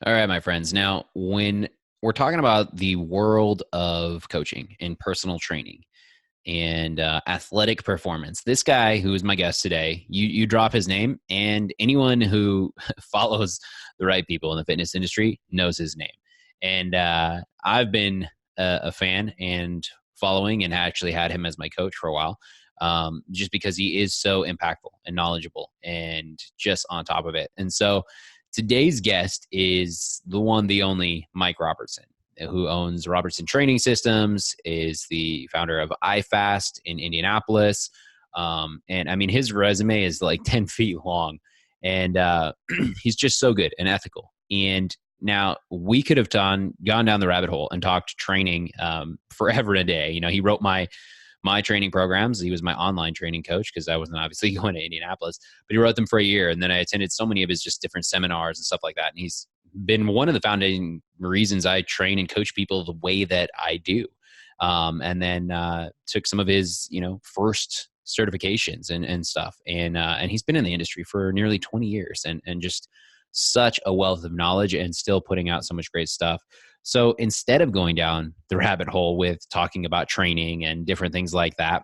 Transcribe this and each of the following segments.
All right, my friends. Now, when we're talking about the world of coaching and personal training and athletic performance, this guy who is my guest today, you drop his name, and anyone who follows the right people in the fitness industry knows his name. And I've been a fan and following, and actually had him as my coach for a while, just because he is so impactful and knowledgeable and just on top of it. And so today's guest is the one, the only Mike Robertson, who owns Robertson Training Systems, is the founder of iFAST in Indianapolis. And I mean, his resume is like 10 feet long, and he's just so good and ethical. And now we could have gone down the rabbit hole and talked training forever and a day. You know, he wrote my training programs. He was my online training coach because I wasn't obviously going to Indianapolis, but he wrote them for a year. And then I attended so many of his just different seminars and stuff like that. And he's been one of the founding reasons I train and coach people the way that I do. And then took some of his, first certifications and stuff. And he's been in the industry for nearly 20 years and just such a wealth of knowledge and still putting out so much great stuff. So instead of going down the rabbit hole with talking about training and different things like that,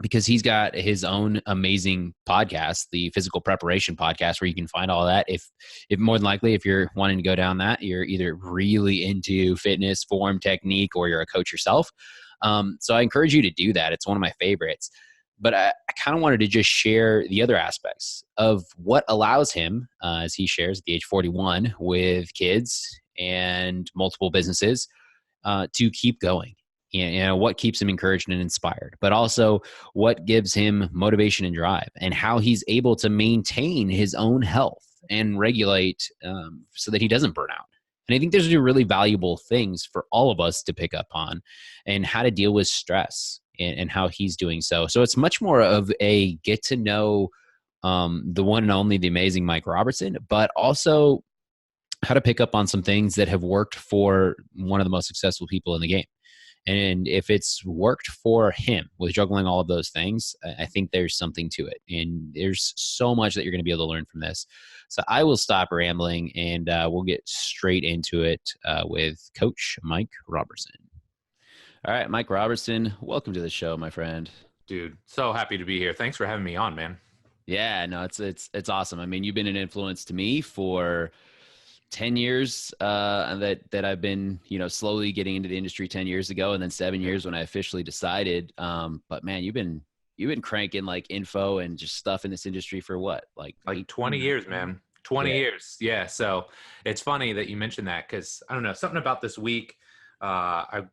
because he's got his own amazing podcast, the Physical Preparation Podcast, where you can find all that. If more than likely, if you're wanting to go down that, you're either really into fitness, form, technique, or you're a coach yourself. So I encourage you to do that. It's one of my favorites. But I kind of wanted to just share the other aspects of what allows him, as he shares at the age 41 with kids and multiple businesses, to keep going. What keeps him encouraged and inspired, but also what gives him motivation and drive, and how he's able to maintain his own health and regulate so that he doesn't burn out. And I think those are really valuable things for all of us to pick up on, and how to deal with stress and how he's doing so. So it's much more of a get to know the one and only, the amazing Mike Robertson, but also how to pick up on some things that have worked for one of the most successful people in the game. And if it's worked for him with juggling all of those things, I think there's something to it. And there's so much that you're going to be able to learn from this. So I will stop rambling, and we'll get straight into it with Coach Mike Robertson. All right, Mike Robertson, welcome to the show, my friend. Dude, so happy to be here. Thanks for having me on, man. Yeah, no, it's awesome. I mean, you've been an influence to me for 10 years that I've been, slowly getting into the industry 10 years ago, and then 7 years when I officially decided. But man, you've been cranking like info and just stuff in this industry for what? Like 20 years, man. 20 years. Yeah. So it's funny that you mentioned that, because I don't know, something about this week. I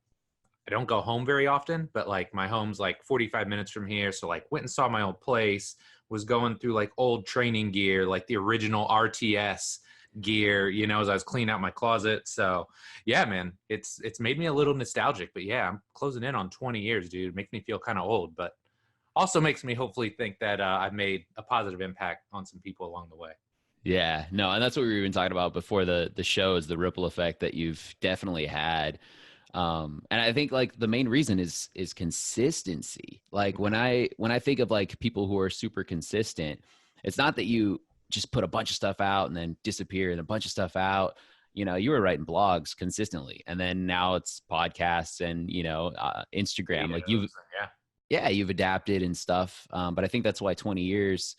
don't go home very often, but like my home's like 45 minutes from here. So like went and saw my old place, was going through like old training gear, like the original RTS gear, as I was cleaning out my closet. So yeah, man, it's made me a little nostalgic, but yeah, I'm closing in on 20 years, dude. It makes me feel kind of old, but also makes me hopefully think that I've made a positive impact on some people along the way. Yeah, no, and that's what we were even talking about before the show, is the ripple effect that you've definitely had. And I think like the main reason is consistency. Like when I think of like people who are super consistent, it's not that you just put a bunch of stuff out and then disappear, and a bunch of stuff out. You were writing blogs consistently, and then now it's podcasts and Instagram. Like you've adapted and stuff. But I think that's why 20 years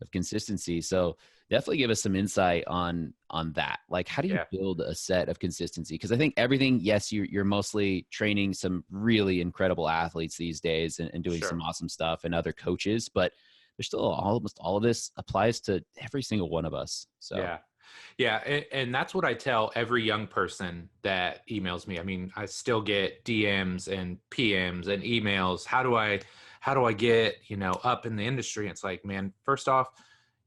of consistency. So definitely give us some insight on that. Like, how do you build a set of consistency? Because I think everything, yes, you're mostly training some really incredible athletes these days and doing some awesome stuff, and other coaches, but there's still almost all of this applies to every single one of us. So yeah. And that's what I tell every young person that emails me. I mean, I still get DMs and PMs and emails. How do I get, up in the industry? It's like, man, first off,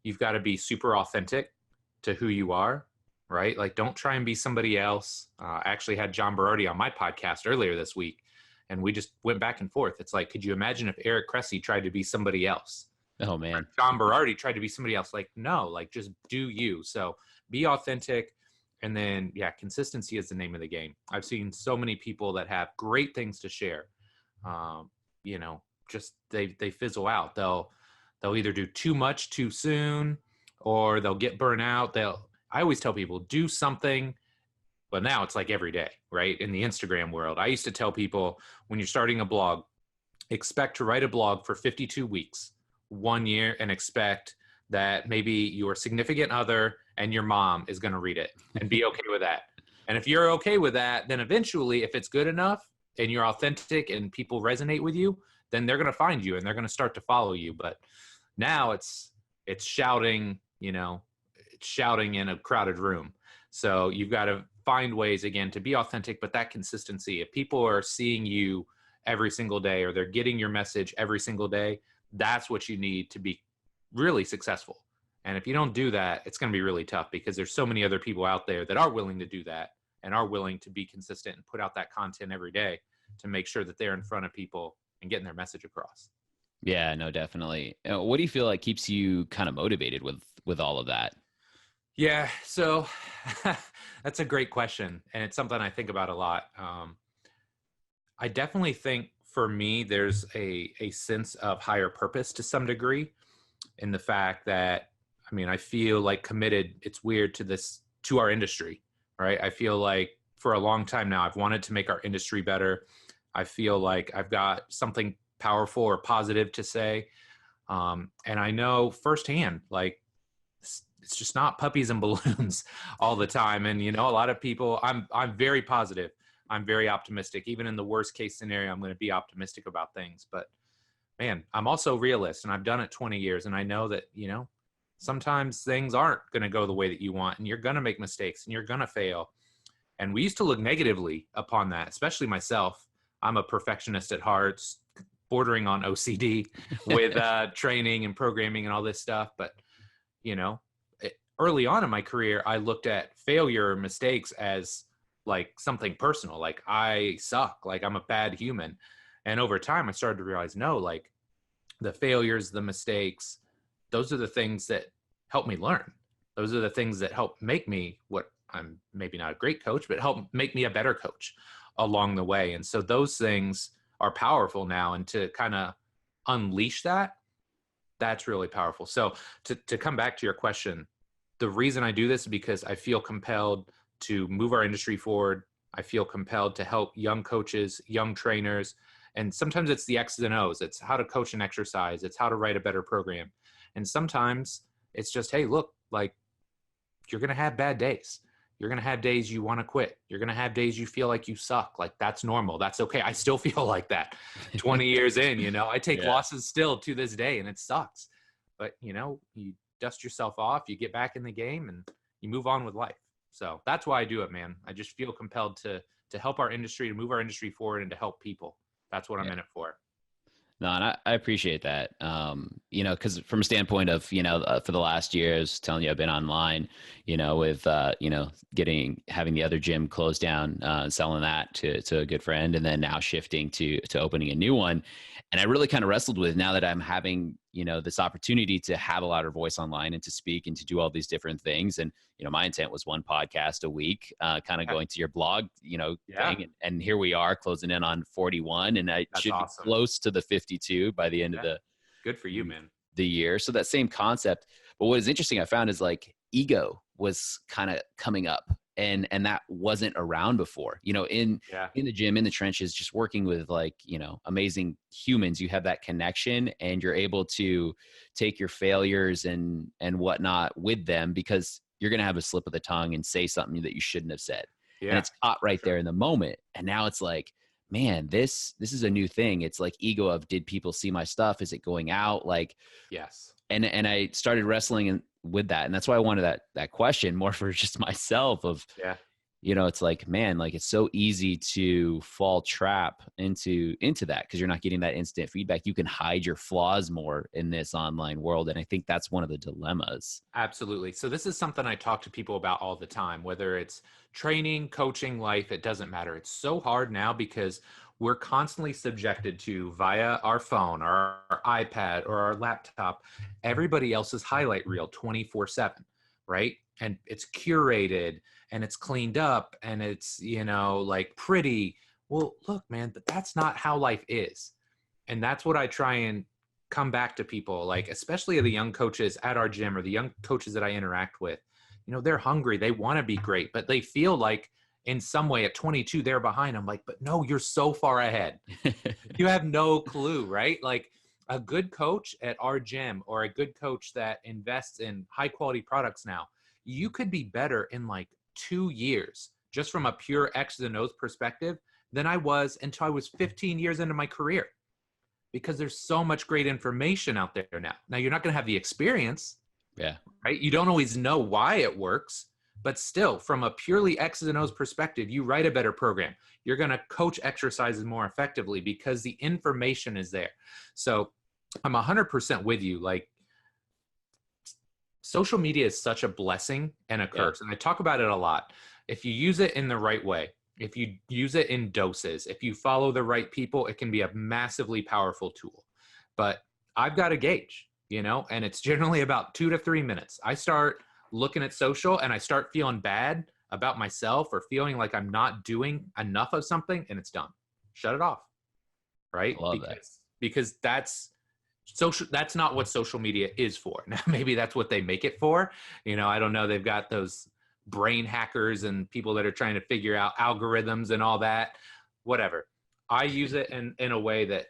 you've got to be super authentic to who you are, right? Like, don't try and be somebody else. I actually had John Berardi on my podcast earlier this week, and we just went back and forth. It's like, could you imagine if Eric Cressy tried to be somebody else? Oh man. Or John Berardi tried to be somebody else. Like, no, like just do you. So be authentic. And then, consistency is the name of the game. I've seen so many people that have great things to share. Just they fizzle out. They'll either do too much too soon, or they'll get burnt out. I always tell people, do something. But now it's like every day, right? In the Instagram world, I used to tell people, when you're starting a blog, expect to write a blog for 52 weeks, 1 year, and expect that maybe your significant other and your mom is going to read it and be okay with that. And if you're okay with that, then eventually, if it's good enough and you're authentic and people resonate with you, then they're going to find you and they're going to start to follow you. But now it's shouting, it's shouting in a crowded room. So you've got to find ways, again, to be authentic, but that consistency. If people are seeing you every single day, or they're getting your message every single day, that's what you need to be really successful. And if you don't do that, it's going to be really tough, because there's so many other people out there that are willing to do that and are willing to be consistent and put out that content every day to make sure that they're in front of people and getting their message across. Yeah, no, definitely. What do you feel like keeps you kind of motivated with all of that? Yeah, so that's a great question, and it's something I think about a lot. I definitely think for me, there's a sense of higher purpose to some degree, in the fact that, I feel like committed. It's weird to our industry, right? I feel like for a long time now, I've wanted to make our industry better. I feel like I've got something powerful or positive to say. And I know firsthand, like, it's just not puppies and balloons all the time. And, a lot of people, I'm very positive. I'm very optimistic. Even in the worst case scenario, I'm going to be optimistic about things. But man, I'm also a realist, and I've done it 20 years. And I know that, sometimes things aren't going to go the way that you want, and you're going to make mistakes and you're going to fail. And we used to look negatively upon that, especially myself. I'm a perfectionist at heart, bordering on OCD with training and programming and all this stuff. But, early on in my career, I looked at failure or mistakes as like something personal. Like, I suck, like I'm a bad human. And over time, I started to realize, no, like the failures, the mistakes, those are the things that help me learn. Those are the things that help make me what I'm, maybe not a great coach, but help make me a better coach along the way. And so those things are powerful now. And to kind of unleash that, that's really powerful. So to come back to your question, the reason I do this is because I feel compelled to move our industry forward. I feel compelled to help young coaches, young trainers. And sometimes it's the X's and O's. It's how to coach and exercise. It's how to write a better program. And sometimes it's just, hey, look, like, you're going to have bad days. You're going to have days you want to quit. You're going to have days you feel like you suck. Like, that's normal. That's okay. I still feel like that 20 years in, I take losses still to this day, and it sucks. But, you dust yourself off, you get back in the game, and you move on with life. So that's why I do it, man. I just feel compelled to help our industry, to move our industry forward, and to help people. That's what I'm in it for. No, and I appreciate that. Because from a standpoint of, for the last year, I was telling you, I've been online, with, having the other gym closed down, selling that to a good friend, and then now shifting to opening a new one. And I really kind of wrestled with, now that I'm having, this opportunity to have a louder voice online and to speak and to do all these different things. And, my intent was one podcast a week, kind of going to your blog, thing. And here we are closing in on 41, and I should be close to the 52 by the end of the good for you, man. The year. So that same concept. But what is interesting, I found, is like ego was kind of coming up, and that wasn't around before, in the gym, in the trenches, just working with like, amazing humans. You have that connection, and you're able to take your failures and whatnot with them, because you're going to have a slip of the tongue and say something that you shouldn't have said. And it's caught right there in the moment. And now it's like, man, this is a new thing. It's like ego of, did people see my stuff? Is it going out? Like, yes. And I started wrestling with that. And that's why I wanted that question more for just myself of, it's like, man, like, it's so easy to fall trap into that, because you're not getting that instant feedback. You can hide your flaws more in this online world. And I think that's one of the dilemmas. Absolutely. So this is something I talk to people about all the time, whether it's training, coaching, life, it doesn't matter. It's so hard now because we're constantly subjected to, via our phone or our iPad or our laptop, everybody else's highlight reel 24/7, right? And it's curated and it's cleaned up and it's, like, pretty. Well, look, man, but that's not how life is. And that's what I try and come back to people, like, especially the young coaches at our gym or the young coaches that I interact with. they're hungry. They want to be great, but they feel like in some way at 22, they're behind. I'm like, but no, you're so far ahead. You have no clue, right? Like a good coach at our gym or a good coach that invests in high quality products now, you could be better in like 2 years just from a pure X's and O's perspective than I was until I was 15 years into my career, because there's so much great information out there now. Now you're not going to have the experience, Yeah. right? You don't always know why it works, but still from a purely X's and O's perspective, you write a better program. You're going to coach exercises more effectively because the information is there. So I'm 100% with you. Like social media is such a blessing and a curse. And I talk about it a lot. If you use it in the right way, if you use it in doses, if you follow the right people, it can be a massively powerful tool. But I've got a gauge, and it's generally about 2 to 3 minutes. I start looking at social and I start feeling bad about myself or feeling like I'm not doing enough of something, and it's done. Shut it off. Right? I love that. Because that's not what social media is for. Now, maybe that's what they make it for. I don't know. They've got those brain hackers and people that are trying to figure out algorithms and all that, whatever. I use it in a way that,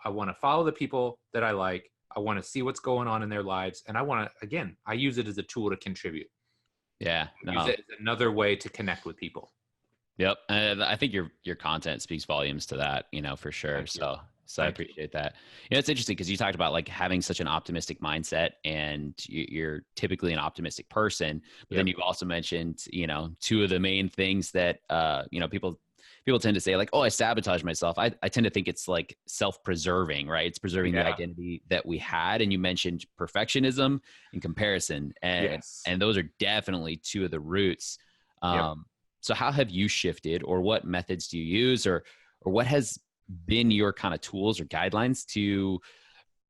I want to follow the people that I like. I want to see what's going on in their lives. And I use it as a tool to contribute. Yeah. Use it as another way to connect with people. Yep. I think your content speaks volumes to that, for sure. So I appreciate that. It's interesting because you talked about like having such an optimistic mindset, and you're typically an optimistic person, but then you've also mentioned, two of the main things that, people tend to say like, oh, I sabotage myself. I tend to think it's like self-preserving, right? It's preserving the identity that we had. And you mentioned perfectionism and comparison, and those are definitely two of the roots. So how have you shifted, or what methods do you use, or what has been your kind of tools or guidelines to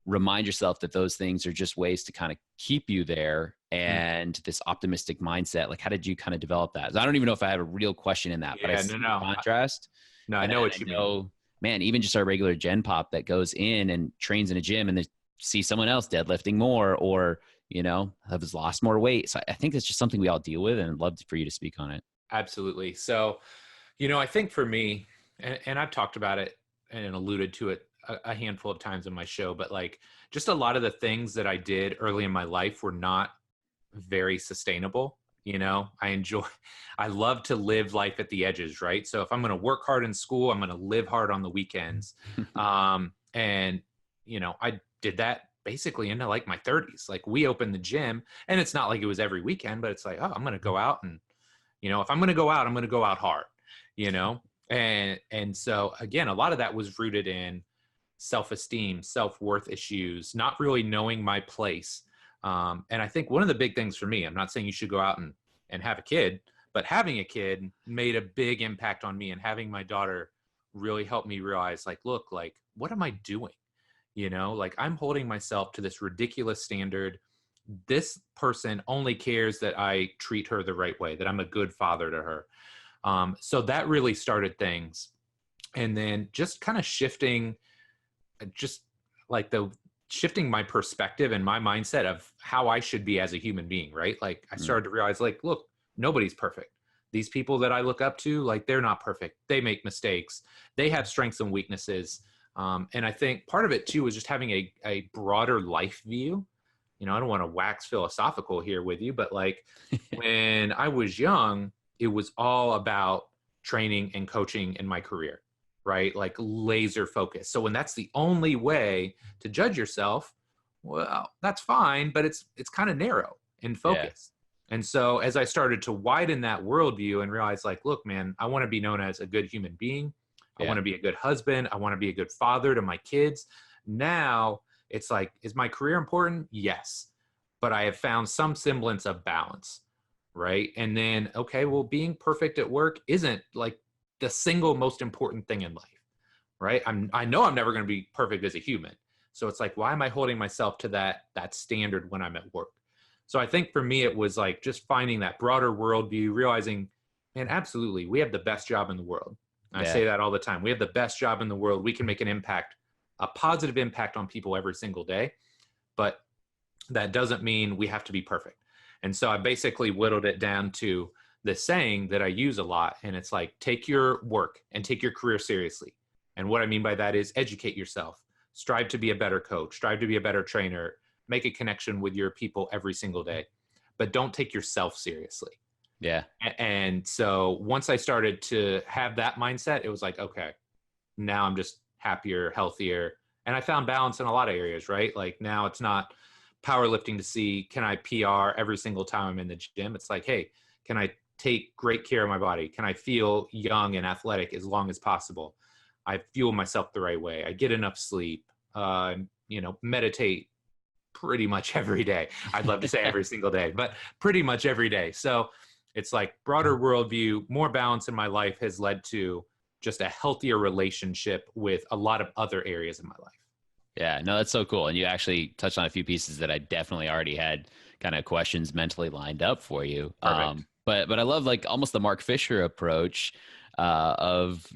remind yourself that those things are just ways to kind of keep you there, and this optimistic mindset? Like, how did you kind of develop that? I don't even know if I have a real question in that, but I see the contrast. No, I know what you mean. Man, even just our regular Gen Pop that goes in and trains in a gym and they see someone else deadlifting more, or, has lost more weight. So I think it's just something we all deal with, and I'd love for you to speak on it. Absolutely. So, I think for me, and I've talked about it and alluded to it a handful of times in my show, but like just a lot of the things that I did early in my life were not very sustainable. I love to live life at the edges, right? So if I'm going to work hard in school, I'm going to live hard on the weekends. And, I did that basically into like my 30s. Like we opened the gym, and it's not like it was every weekend, but it's like, oh, I'm going to go out, and, if I'm going to go out, I'm going to go out hard, And so again, a lot of that was rooted in self-esteem, self-worth issues, not really knowing my place. And I think one of the big things for me, I'm not saying you should go out and have a kid, but having a kid made a big impact on me, and having my daughter really helped me realize, like, look, like, what am I doing? Like I'm holding myself to this ridiculous standard. This person only cares that I treat her the right way, that I'm a good father to her. So that really started things. And then just kind of shifting my perspective and my mindset of how I should be as a human being, right? Like I started to realize, like, look, nobody's perfect. These people that I look up to, like, they're not perfect. They make mistakes. They have strengths and weaknesses. And I think part of it too is just having a broader life view. I don't want to wax philosophical here with you, but like when I was young, it was all about training and coaching in my career, right? Like laser focus. So when that's the only way to judge yourself, well, that's fine, but it's kind of narrow in focus. Yeah. And so as I started to widen that worldview and realize, like, look, man, I want to be known as a good human being. I want to be a good husband. I want to be a good father to my kids. Now it's like, is my career important? Yes. But I have found some semblance of balance, right? And then, okay, well, being perfect at work isn't like the single most important thing in life, right? I know I'm never going to be perfect as a human. So it's like, why am I holding myself to that standard when I'm at work? So I think for me, it was like just finding that broader worldview, realizing, man, absolutely, we have the best job in the world. I say that all the time. We have the best job in the world. We can make an impact, a positive impact on people every single day. But that doesn't mean we have to be perfect. And so I basically whittled it down to the saying that I use a lot. And it's like, take your work and take your career seriously. And what I mean by that is educate yourself, strive to be a better coach, strive to be a better trainer, make a connection with your people every single day, but don't take yourself seriously. Yeah. And so once I started to have that mindset, it was like, okay, now I'm just happier, healthier. And I found balance in a lot of areas, right? Like now it's not powerlifting to see, can I PR every single time I'm in the gym? It's like, hey, can I take great care of my body? Can I feel young and athletic as long as possible? I fuel myself the right way. I get enough sleep, meditate pretty much every day. I'd love to say every single day, but pretty much every day. So it's like broader worldview, more balance in my life has led to just a healthier relationship with a lot of other areas of my life. Yeah, no, that's so cool. And you actually touched on a few pieces that I definitely already had kind of questions mentally lined up for you. Perfect. But I love like almost the Mark Fisher approach of,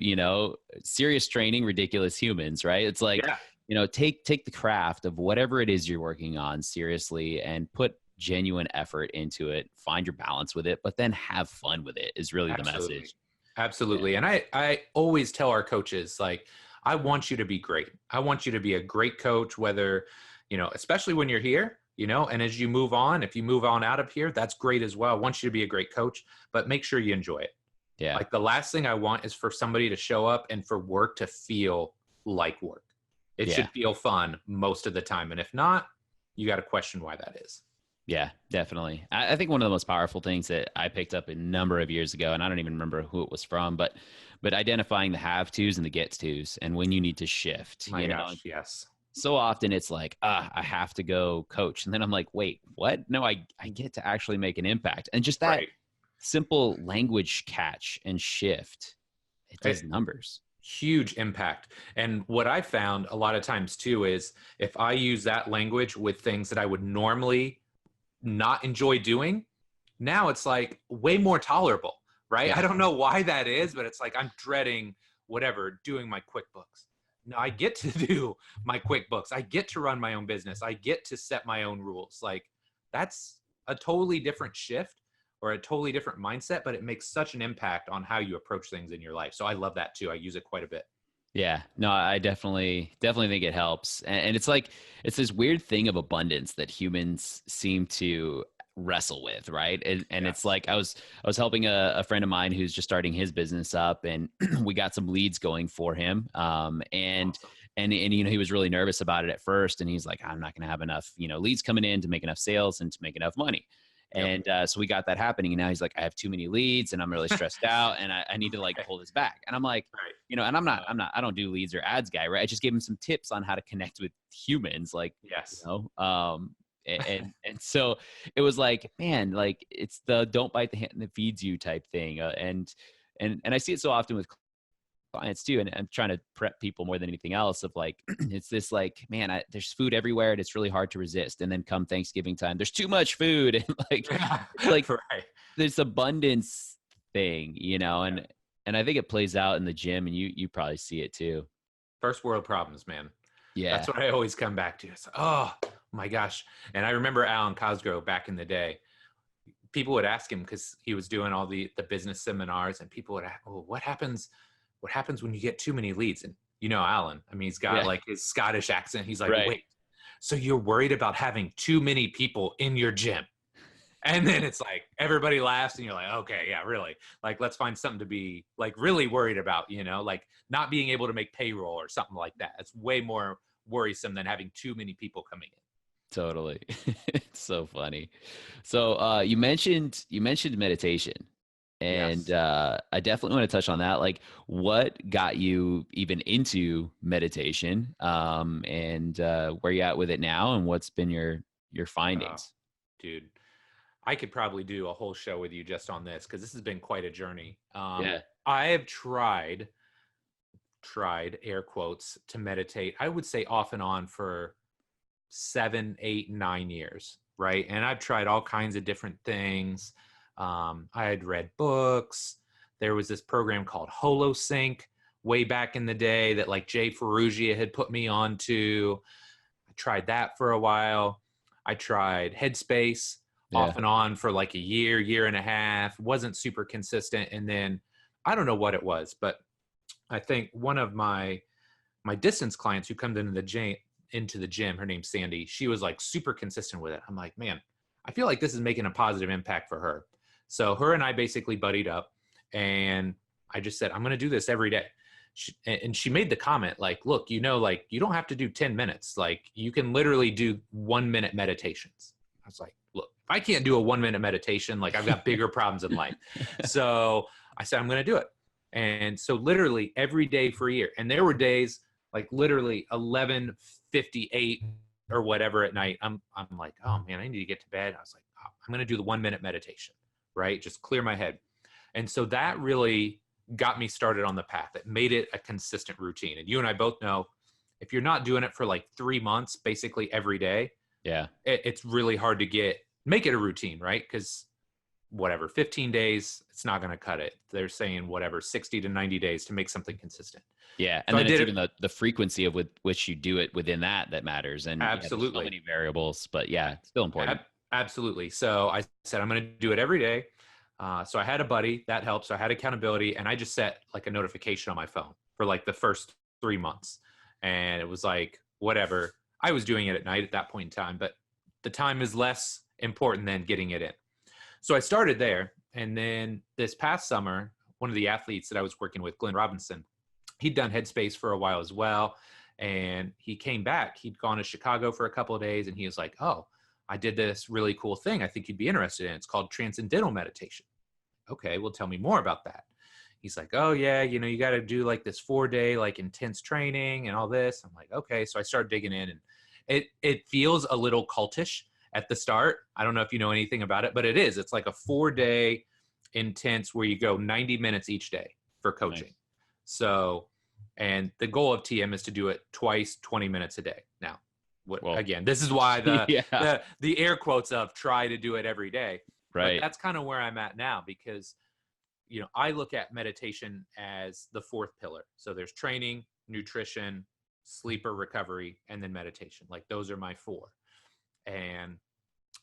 serious training, ridiculous humans, right? It's like, Yeah. Take the craft of whatever it is you're working on seriously and put genuine effort into it, find your balance with it, but then have fun with it is really the Absolutely. message. Absolutely. Yeah. And I always tell our coaches, like, I want you to be great. I want you to be a great coach, whether, especially when you're here, and as you move on, if you move on out of here, that's great as well. I want you to be a great coach, but make sure you enjoy it. Yeah. Like the last thing I want is for somebody to show up and for work to feel like work. It should feel fun most of the time. And if not, you got to question why that is. Yeah, definitely. I think one of the most powerful things that I picked up a number of years ago, and I don't even remember who it was from, but identifying the have tos and the get tos and when you need to shift. My gosh, yes. So often it's like, I have to go coach. And then I'm like, wait, what? No, I get to actually make an impact. And just that simple language catch and shift, it does numbers. Huge impact. And what I found a lot of times too is if I use that language with things that I would normally not enjoy doing, now it's like way more tolerable, right? I don't know why that is, but it's like I'm dreading whatever, doing my QuickBooks. No, I get to do my QuickBooks. I get to run my own business. I get to set my own rules. Like that's a totally different shift or a totally different mindset, but it makes such an impact on how you approach things in your life. So I love that too. I use it quite a bit. Yeah, no, I definitely think it helps. And it's like, it's this weird thing of abundance that humans seem to wrestle with. Right. And it's like, I was helping a friend of mine who's just starting his business up and we got some leads going for him. And he was really nervous about it at first. And he's like, I'm not going to have enough, leads coming in to make enough sales and to make enough money. And so we got that happening. And now he's like, I have too many leads and I'm really stressed out and I need to like pull this back. And I'm like, and I don't do leads or ads guy, right? I just gave him some tips on how to connect with humans. Like, and so it was like, man, like it's the don't bite the hand that feeds you type thing. And I see it so often with clients too. And I'm trying to prep people more than anything else of like, it's this like, man, there's food everywhere and it's really hard to resist. And then come Thanksgiving time, there's too much food. And like, this abundance thing, and I think it plays out in the gym and you probably see it too. First world problems, man. Yeah. That's what I always come back to. It's like, oh my gosh. And I remember Alan Cosgrove back in the day, people would ask him because he was doing all the business seminars and people would ask, oh, what happens when you get too many leads? And Alan, I mean, he's got like his Scottish accent. He's like, wait, so you're worried about having too many people in your gym? And then it's like, everybody laughs and you're like, okay, yeah, really. Like, let's find something to be like really worried about, like not being able to make payroll or something like that. It's way more worrisome than having too many people coming in. Totally. It's so funny. So you mentioned meditation. And I definitely want to touch on that. Like, what got you even into meditation, and where you at with it now, and what's been your findings? Dude, I could probably do a whole show with you just on this because this has been quite a journey. I have tried air quotes to meditate. I would say off and on for 7, 8, 9 years, right? And I've tried all kinds of different things. I had read books. There was this program called HoloSync way back in the day that like Jay Ferrugia had put me on to. I tried that for a while. I tried Headspace, Yeah. off and on for like a year and a half, wasn't super consistent. And then I don't know what it was, but I think one of my distance clients who comes into the gym, her name's Sandy, she was like super consistent with it. I'm like, man, I feel like this is making a positive impact for her. So her and I basically buddied up, and I just said, I'm going to do this every day. And she made the comment like, look, like you don't have to do 10 minutes. Like you can literally do 1 minute meditations. I was like, look, if I can't do a 1 minute meditation, like I've got bigger problems in life. So I said, I'm going to do it. And so literally every day for a year. And there were days like literally 11:58 or whatever at night. I'm like, oh man, I need to get to bed. I was like, oh, I'm going to do the 1 minute meditation, right? Just clear my head. And so that really got me started on the path. It made it a consistent routine. And you and I both know if you're not doing it for like 3 months, basically every day, Yeah. it's really hard to make it a routine, right? Because whatever, 15 days, it's not going to cut it. They're saying whatever, 60 to 90 days to make something consistent. Yeah. And so then it's even the frequency of with which you do it within that matters. And absolutely, so many variables, but yeah, it's still important. Absolutely. So I said, I'm going to do it every day. So I had a buddy that helped. So I had accountability, and I just set like a notification on my phone for like the first 3 months. And it was like, whatever. I was doing it at night at that point in time, but the time is less important than getting it in. So I started there. And then this past summer, one of the athletes that I was working with, Glenn Robinson, he'd done Headspace for a while as well. And he came back. He'd gone to Chicago for a couple of days, and he was like, oh, I did this really cool thing I think you'd be interested in. It's called transcendental meditation. Okay, well, tell me more about that. He's like, oh yeah, you got to do like this 4-day like intense training and all this. I'm like, okay. So I started digging in, and it feels a little cultish at the start. I don't know if you know anything about it, but it is. It's like a 4-day intense where you go 90 minutes each day for coaching. Nice. So, and the goal of TM is to do it twice, 20 minutes a day. Now, again, this is why the air quotes of try to do it every day. Right. But that's kind of where I'm at now, because, I look at meditation as the fourth pillar. So there's training, nutrition, sleep or recovery, and then meditation. Like those are my 4. And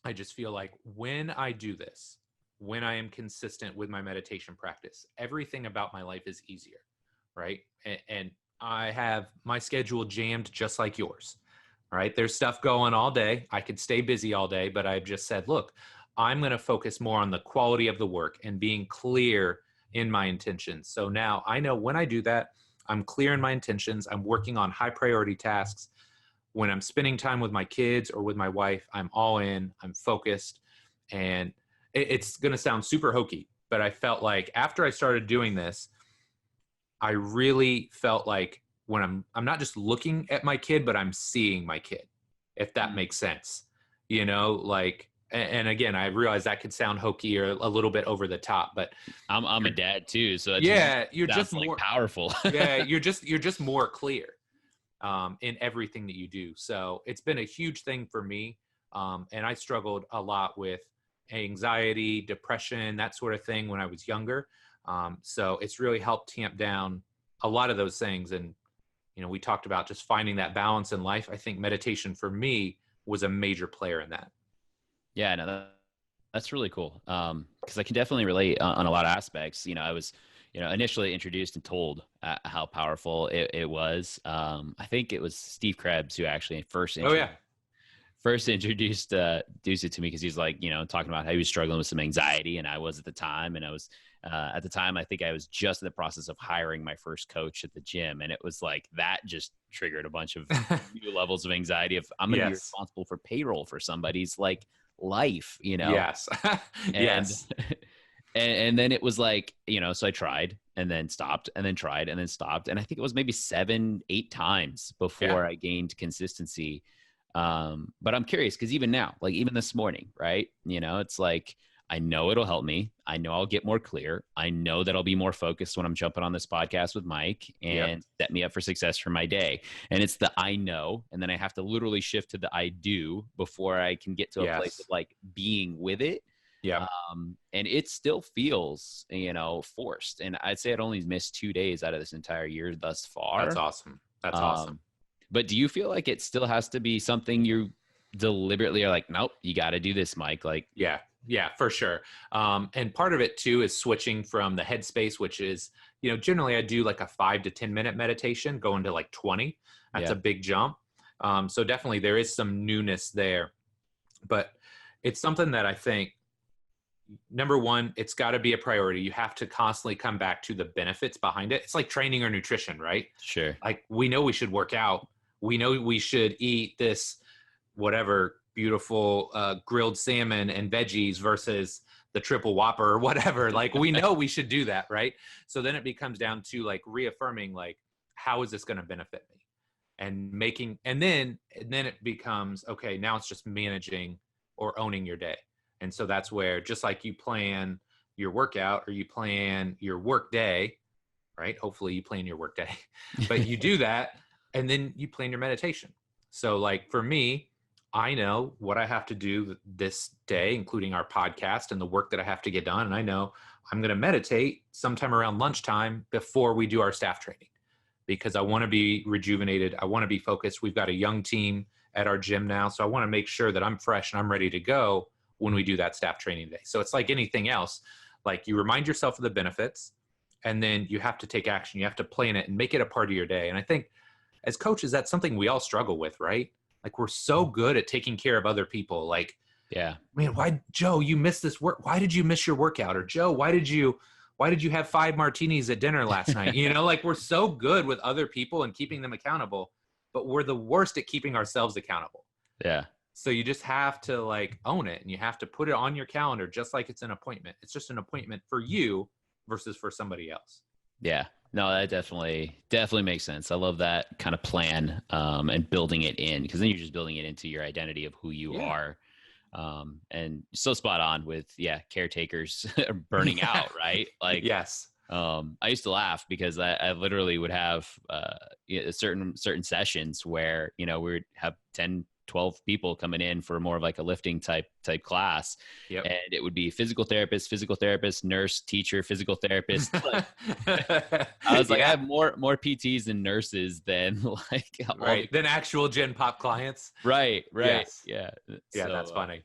I just feel like when I do this, when I am consistent with my meditation practice, everything about my life is easier. Right. And I have my schedule jammed just like yours. Right. There's stuff going all day. I could stay busy all day, but I've just said, look, I'm going to focus more on the quality of the work and being clear in my intentions. So now I know when I do that, I'm clear in my intentions. I'm working on high priority tasks. When I'm spending time with my kids or with my wife, I'm all in, I'm focused. And it's going to sound super hokey, but I felt like after I started doing this, I really felt like when I'm not just looking at my kid, but I'm seeing my kid, if that makes sense, like, and again, I realize that could sound hokey or a little bit over the top, but I'm a dad too. So you're just like more powerful. Yeah. You're just more clear, in everything that you do. So it's been a huge thing for me. And I struggled a lot with anxiety, depression, that sort of thing when I was younger. So it's really helped tamp down a lot of those things. And, we talked about just finding that balance in life. I think meditation for me was a major player in that. Yeah, no, that's really cool. Because I can definitely relate on a lot of aspects. I was, initially introduced and told how powerful it was. I think it was Steve Krebs who actually first introduced it to me, because he's like, talking about how he was struggling with some anxiety, and I was at the time. And I was at the time, I think I was just in the process of hiring my first coach at the gym, and it was like that just triggered a bunch of new levels of anxiety. If I'm going to be responsible for payroll for somebody's like life, Yes. Yes. And then it was like, so I tried and then stopped and then tried and then stopped. And I think it was maybe 7-8 times before I gained consistency. But I'm curious, because even now, like even this morning, right? It's like, I know it'll help me. I know I'll get more clear. I know that I'll be more focused when I'm jumping on this podcast with Mike and set me up for success for my day. And it's the I know, and then I have to literally shift to the I do before I can get to a place of like being with it. Yeah. And it still feels, forced. And I'd say I'd only missed 2 days out of this entire year thus far. That's awesome. That's awesome. But do you feel like it still has to be something you deliberately are like, nope, you got to do this, Mike. Like, Yeah. Yeah, for sure. And part of it too is switching from the headspace, which is, generally I do like a 5 to 10 minute meditation, going to like 20. That's yeah, a big jump. So definitely there is some newness there, but it's something that I think, number one, it's got to be a priority. You have to constantly come back to the benefits behind it. It's like training or nutrition, right? sure. Like, we know we should work out. We know we should eat this, whatever, beautiful grilled salmon and veggies versus the triple whopper or whatever. Like, we know we should do that, right? So then it becomes down to like reaffirming, like, how is this going to benefit me? And then it becomes, okay, now it's just managing or owning your day. And so that's where, just like you plan your workout or you plan your work day, right? Hopefully you plan your work day, but you do that, and then you plan your meditation. So like for me, I know what I have to do this day, including our podcast and the work that I have to get done. And I know I'm going to meditate sometime around lunchtime before we do our staff training, because I want to be rejuvenated. I want to be focused. We've got a young team at our gym now, so I want to make sure that I'm fresh and I'm ready to go when we do that staff training day. So it's like anything else. Like, you remind yourself of the benefits, and then you have to take action. You have to plan it and make it a part of your day. And I think as coaches, that's something we all struggle with, right? Like, we're so good at taking care of other people. Like, Yeah. man, why, Joe, you missed this work? Why did you miss your workout? Or Joe, why did you have 5 martinis at dinner last night? Like, we're so good with other people and keeping them accountable, but we're the worst at keeping ourselves accountable. Yeah. So you just have to like own it, and you have to put it on your calendar, just like it's an appointment. It's just an appointment for you versus for somebody else. Yeah. No, that definitely makes sense. I love that kind of plan, and building it in, because then you're just building it into your identity of who you are. And so spot on with, caretakers burning out, right? Like, yes. I used to laugh because I literally would have certain sessions where, we would have 10, 12 people coming in for more of like a lifting type class. Yep. And it would be physical therapist, nurse, teacher, physical therapist. Like, I was like, I have more PTs than nurses than like than actual Gen Pop clients. Right. Yes. Yeah. Yeah, so, that's funny.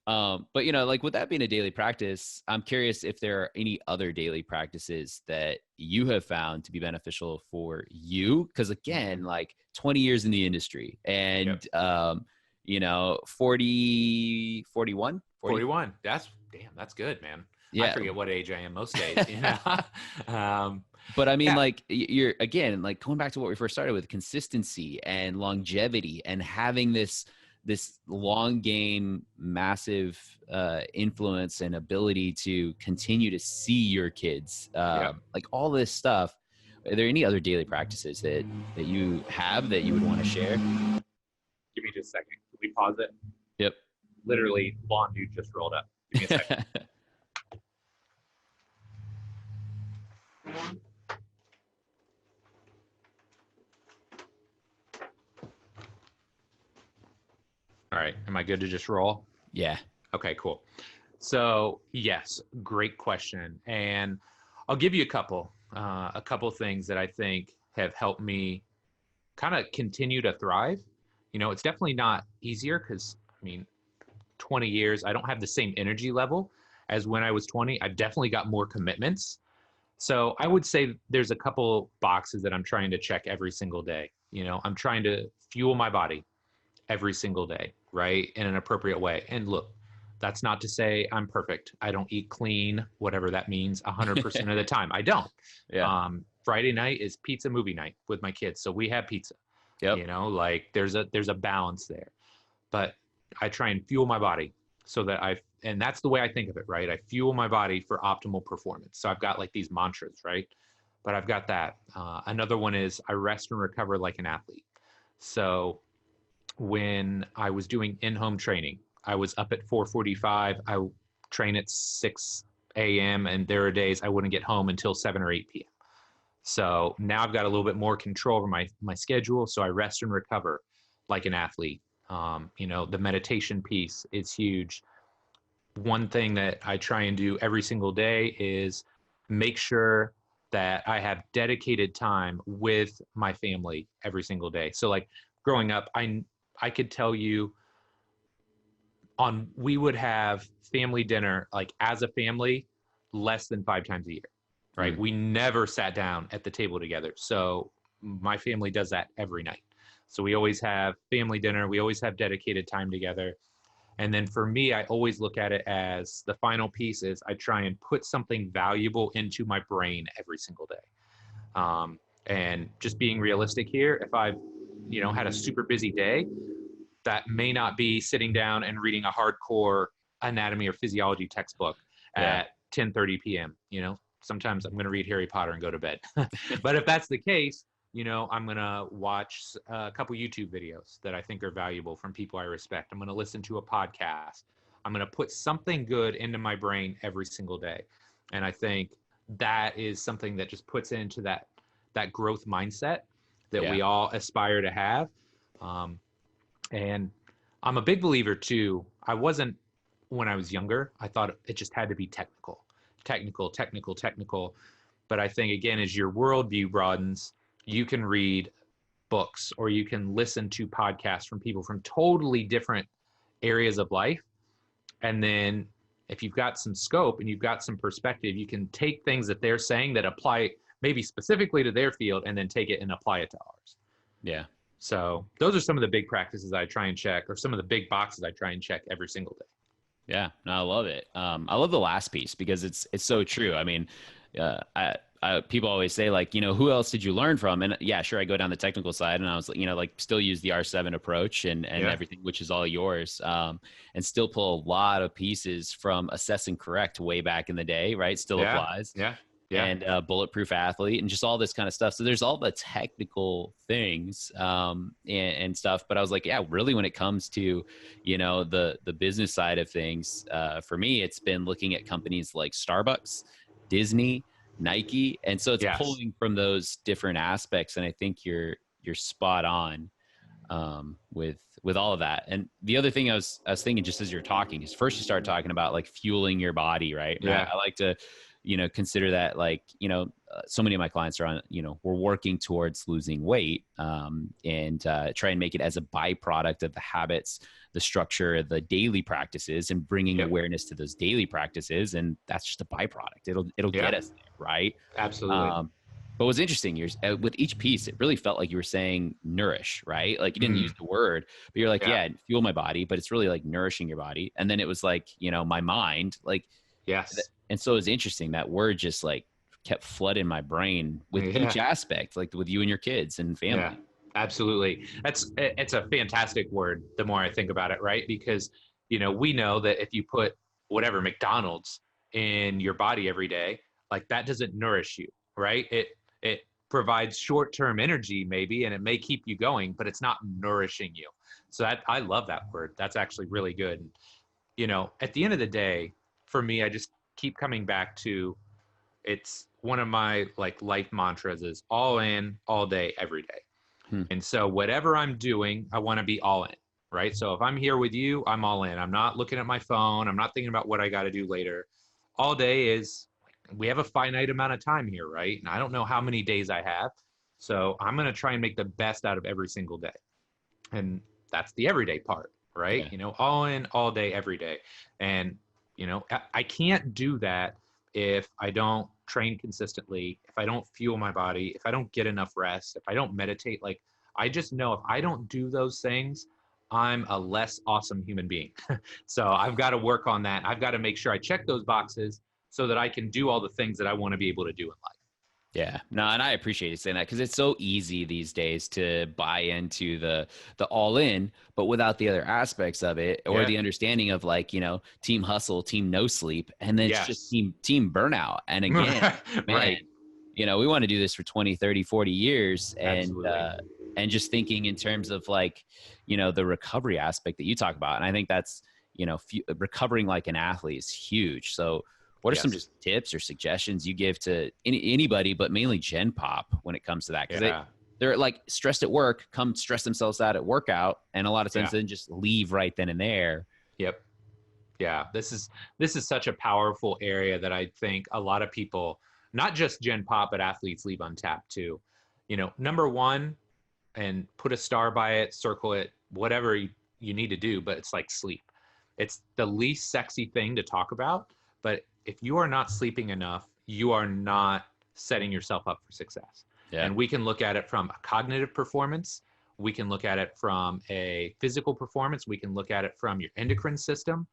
But like with that being a daily practice, I'm curious if there are any other daily practices that you have found to be beneficial for you. Because again, like 20 years in the industry, and 41. That's good, man. Yeah. I forget what age I am most days. But I mean, like, you're, again, like going back to what we first started with, consistency and longevity and having this long game, massive influence and ability to continue to see your kids, like all this stuff. Are there any other daily practices that you have that you would want to share? Give me just a second. Can we pause it? Yep. Literally, lawn dude just rolled up. Give me a second. All right. Am I good to just roll? Yeah. Okay, cool. So yes, great question. And I'll give you a couple things that I think have helped me kind of continue to thrive. It's definitely not easier because, 20 years, I don't have the same energy level as when I was 20. I've definitely got more commitments. So I would say there's a couple boxes that I'm trying to check every single day. I'm trying to fuel my body every single day, right? In an appropriate way. And look, that's not to say I'm perfect. I don't eat clean, whatever that means, 100% of the time. I don't. Yeah. Friday night is pizza movie night with my kids. So we have pizza. Yep. Like there's a balance there. But I try and fuel my body so that and that's the way I think of it, right? I fuel my body for optimal performance. So I've got like these mantras, right? But I've got that. Another one is I rest and recover like an athlete. So when I was doing in-home training, I was up at 4:45. I train at 6 a.m. and there are days I wouldn't get home until 7 or 8 p.m. So now I've got a little bit more control over my schedule. So I rest and recover like an athlete. The meditation piece is huge. One thing that I try and do every single day is make sure that I have dedicated time with my family every single day. So like growing up, I could tell you we would have family dinner, like as a family, less than 5 times a year, right? Mm. We never sat down at the table together. So my family does that every night. So we always have family dinner. We always have dedicated time together. And then for me, I always look at it as the final piece is I try and put something valuable into my brain every single day. And just being realistic here, if I've, had a super busy day, that may not be sitting down and reading a hardcore anatomy or physiology textbook Yeah. at 10:30 p.m. Sometimes I'm going to read Harry Potter and go to bed. But if that's the case, I'm going to watch a couple YouTube videos that I think are valuable from people I respect. I'm going to listen to a podcast. I'm going to put something good into my brain every single day. And I think that is something that just puts into that growth mindset that Yeah. we all aspire to have. And I'm a big believer too. I wasn't, when I was younger, I thought it just had to be technical. But I think, again, as your worldview broadens, you can read books or you can listen to podcasts from people from totally different areas of life. And then if you've got some scope and you've got some perspective, you can take things that they're saying that apply maybe specifically to their field and then take it and apply it to ours. Yeah. So those are some of the big practices I try and check, or some of the big boxes I try and check every single day. Yeah, no, I love it. I love the last piece because it's so true. I mean, people always say like, who else did you learn from? And yeah, sure, I go down the technical side, and I was, like still use the R7 approach and everything, which is all yours, and still pull a lot of pieces from Assess and Correct way back in the day, right? Still applies. Yeah. And Bulletproof Athlete and just all this kind of stuff. So there's all the technical things and stuff. But I was like, yeah, really, when it comes to, the business side of things, for me, it's been looking at companies like Starbucks, Disney, Nike. And so it's pulling from those different aspects. And I think you're spot on with all of that. And the other thing I was thinking just as you're talking is first you start talking about like fueling your body, right? And I like to, consider that like, so many of my clients are on, we're working towards losing weight and try and make it as a byproduct of the habits, the structure, the daily practices, and bringing awareness to those daily practices. And that's just a byproduct. It'll get us there, right? Absolutely. But what's interesting is with each piece, it really felt like you were saying nourish, right? Like you didn't use the word, but you're like, fuel my body, but it's really like nourishing your body. And then it was like, my mind, like, and so it was interesting that word just like kept flooding my brain with each aspect, like with you and your kids and family. Yeah, absolutely. It's a fantastic word. The more I think about it, right? Because, we know that if you put whatever McDonald's in your body every day, like that doesn't nourish you, right? It provides short-term energy maybe, and it may keep you going, but it's not nourishing you. So I love that word. That's actually really good. And, at the end of the day, for me, I just keep coming back to, it's one of my like life mantras is all in, all day, every day. And so whatever I'm doing, I want to be all in, right? So if I'm here with you, I'm all in. I'm not looking at my phone. I'm not thinking about what I got to do later. All day is, we have a finite amount of time here, right? And I don't know how many days I have. So I'm going to try and make the best out of every single day. And that's the everyday part, right? All in, all day, every day. And, I can't do that if I don't train consistently, if I don't fuel my body, if I don't get enough rest, if I don't meditate. Like, I just know if I don't do those things, I'm a less awesome human being. So I've got to work on that. I've got to make sure I check those boxes so that I can do all the things that I want to be able to do in life. Yeah, no, and I appreciate you saying that because it's so easy these days to buy into the all in, but without the other aspects of it or the understanding of like, team hustle, team no sleep, and then it's just team burnout. And again, man, we want to do this for 20, 30, 40 years. And just thinking in terms of like, the recovery aspect that you talk about. And I think that's, recovering like an athlete is huge. So what are some just tips or suggestions you give to anybody, but mainly Gen Pop when it comes to that? Because they're like stressed at work, come stress themselves out at workout, and a lot of times then just leave right then and there. Yep. Yeah. This is such a powerful area that I think a lot of people, not just Gen Pop, but athletes leave untapped too. Number one, and put a star by it, circle it, whatever you need to do, but it's like sleep. It's the least sexy thing to talk about, but if you are not sleeping enough, you are not setting yourself up for success. Yeah. And we can look at it from a cognitive performance. We can look at it from a physical performance. We can look at it from your endocrine system.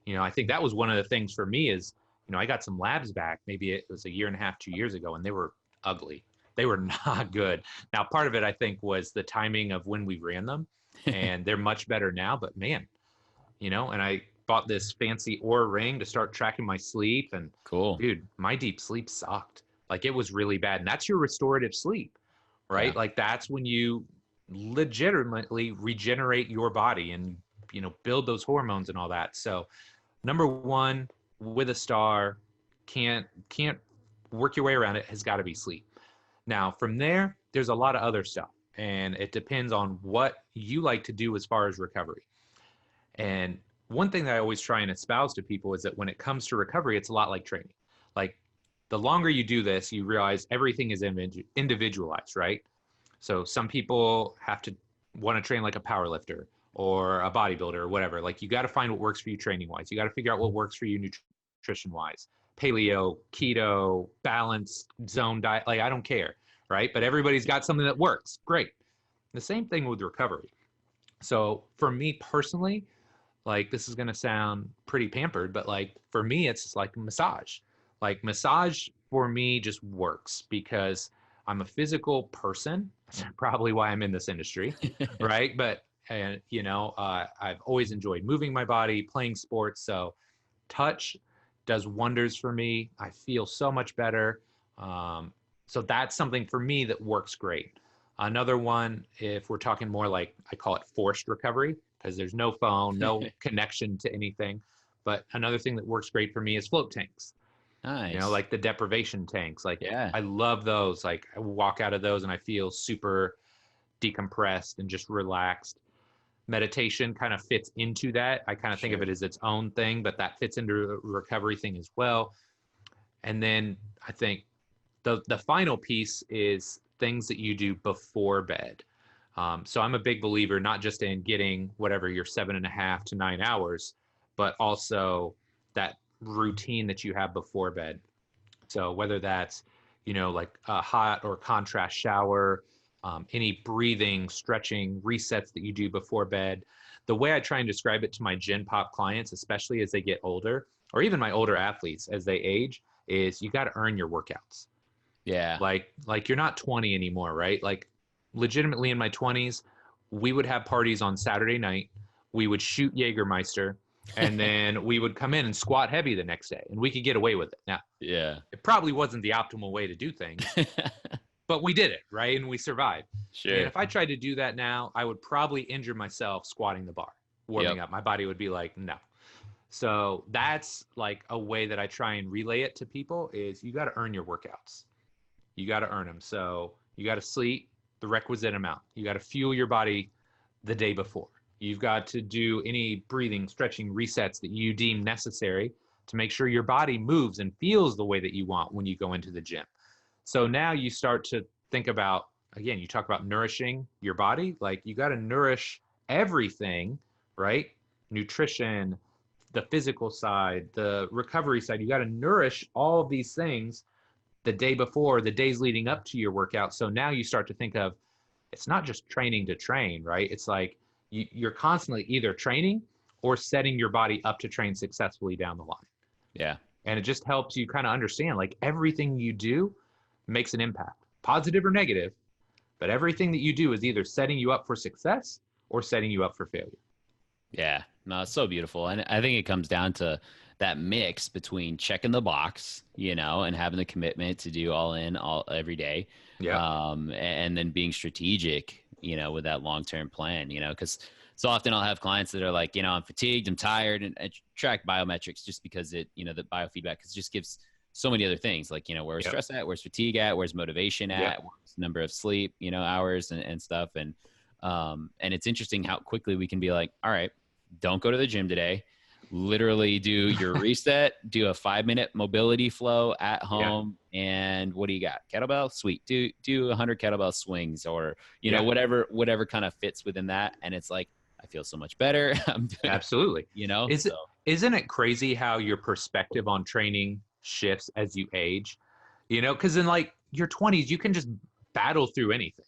I think that was one of the things for me is, I got some labs back, maybe it was a year and a half, 2 years ago, and they were ugly. They were not good. Now, part of it, I think, was the timing of when we ran them, and they're much better now, but man, and I bought this fancy Oura ring to start tracking my sleep. And Cool. dude, my deep sleep sucked. Like it was really bad. And that's your restorative sleep, right? Yeah. Like that's when you legitimately regenerate your body and, build those hormones and all that. So number one, with a star, can't work your way around it, has got to be sleep. Now from there, there's a lot of other stuff, and it depends on what you like to do as far as recovery. And one thing that I always try and espouse to people is that when it comes to recovery, it's a lot like training. Like the longer you do this, you realize everything is individualized, right? So some people have to want to train like a power lifter or a bodybuilder or whatever. Like you got to find what works for you training wise. You got to figure out what works for you nutrition wise. Paleo, keto, balanced zone diet. Like I don't care, right? But everybody's got something that works. Great. The same thing with recovery. So for me personally, like this is going to sound pretty pampered, but like for me, it's like massage. Like massage for me just works because I'm a physical person. That's probably why I'm in this industry, right? But, I've always enjoyed moving my body, playing sports. So touch does wonders for me. I feel so much better. So that's something for me that works great. Another one, if we're talking more like, I call it forced recovery, because there's no phone, no connection to anything. But another thing that works great for me is float tanks. Nice. Like the deprivation tanks. Like Yeah. I love those. Like I walk out of those and I feel super decompressed and just relaxed. Meditation kind of fits into that. I kind of think of it as its own thing, but that fits into a recovery thing as well. And then I think the final piece is things that you do before bed. So I'm a big believer, not just in getting whatever your 7.5 to 9 hours, but also that routine that you have before bed. So whether that's, like a hot or contrast shower, any breathing, stretching, resets that you do before bed. The way I try and describe it to my Gen Pop clients, especially as they get older, or even my older athletes as they age, is you got to earn your workouts. Yeah. Like you're not 20 anymore, right? Like legitimately in my 20s, we would have parties on Saturday night. We would shoot Jägermeister, and then we would come in and squat heavy the next day, and we could get away with it. Now, Yeah. it probably wasn't the optimal way to do things, but we did it, right? And we survived. Sure. And if I tried to do that now, I would probably injure myself squatting the bar, warming up. My body would be like, no. So that's like a way that I try and relay it to people is you got to earn your workouts. You got to earn them. So you got to sleep the requisite amount. You got to fuel your body the day before. You've got to do any breathing, stretching, resets that you deem necessary to make sure your body moves and feels the way that you want when you go into the gym. So now you start to think about, again, you talk about nourishing your body. Like you got to nourish everything, right? Nutrition, the physical side, the recovery side. You got to nourish all of these things the day before, the days leading up to your workout. So now you start to think of, it's not just training to train, right? It's like you're constantly either training or setting your body up to train successfully down the line. Yeah. And it just helps you kind of understand like everything you do makes an impact, positive or negative, but everything that you do is either setting you up for success or setting you up for failure. Yeah. No, it's so beautiful. And I think it comes down to that mix between checking the box, and having the commitment to do all in every day. Yeah. And then being strategic, with that long-term plan, because so often I'll have clients that are like, I'm fatigued, I'm tired, and I track biometrics just because the biofeedback just gives so many other things like, where's stress at, where's fatigue at, where's motivation at, where's number of sleep, hours and stuff. And it's interesting how quickly we can be like, all right, don't go to the gym today. Literally do your reset, do a 5-minute mobility flow at home. And what do you got? Kettlebell? Sweet. Do 100 kettlebell swings or, whatever kind of fits within that. And it's like, I feel so much better. I'm doing, Absolutely. you know, Is so it, isn't it crazy how your perspective on training shifts as you age? You know, because in like your 20s, you can just battle through anything.